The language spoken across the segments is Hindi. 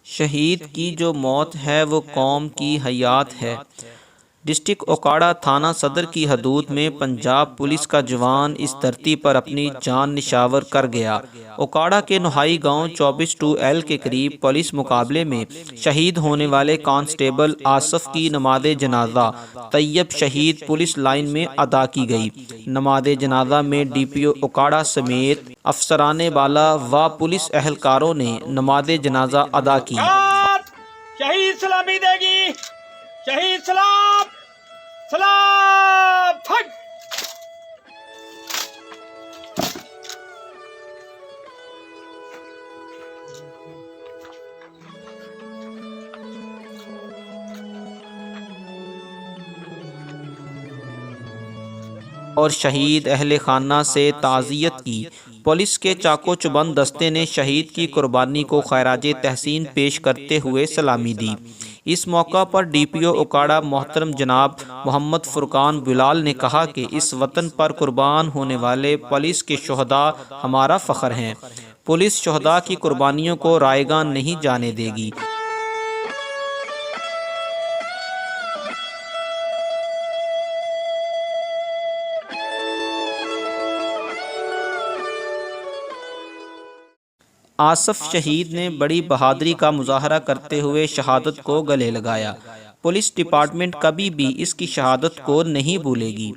शहीद की जो मौत है वो कौम की हयात है। डिस्ट्रिक्ट ओकाड़ा थाना सदर की हदूद में पंजाब पुलिस का जवान इस धरती पर अपनी जान निशावर कर गया। ओकाड़ा के नोहाई गांव 24-2L के करीब पुलिस मुकाबले में शहीद होने वाले कांस्टेबल आसफ की नमाज जनाजा तैयब शहीद पुलिस लाइन में अदा की गई। नमाज जनाजा में DPO ओकाड़ा समेत अफसरान बाला व पुलिस एहलकारों ने नमाज जनाजा अदा की। शहीद सलामी देगी, शहीद सलाम सलाम फट। और शहीद अहले खाना से ताज़ियत की। पुलिस के चाको चुबंद दस्ते ने शहीद की कुर्बानी को खैराज तहसीन पेश करते हुए सलामी दी। इस मौका पर DPO ओकाड़ा मोहतरम जनाब मोहम्मद फुरकान बिलाल ने कहा कि इस वतन पर कुर्बान होने वाले पुलिस के शोहदा हमारा फ़ख्र हैं। पुलिस शोहदा की कुर्बानियों को रायगान नहीं जाने देगी। आसफ शहीद ने बड़ी बहादुरी का मुजाहरा करते हुए शहादत को गले लगाया। पुलिस डिपार्टमेंट कभी भी इसकी शहादत को नहीं भूलेगी।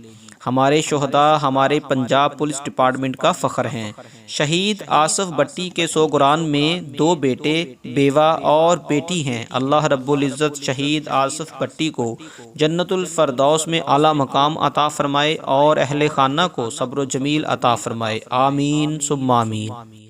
हमारे शोहदा हमारे पंजाब पुलिस डिपार्टमेंट का फ़ख्र हैं। शहीद आसफ भट्टी के सोगरान में 2 बेटे, बेवा और बेटी हैं। अल्लाह रब्बुल इज़्ज़त शहीद आसफ भट्टी को जन्नतुल फ़रदौस में आला मकाम अता फ़रमाए और अहले खाना को सब्र जमील अता फ़रमाए। आमीन सुम्मा आमीन।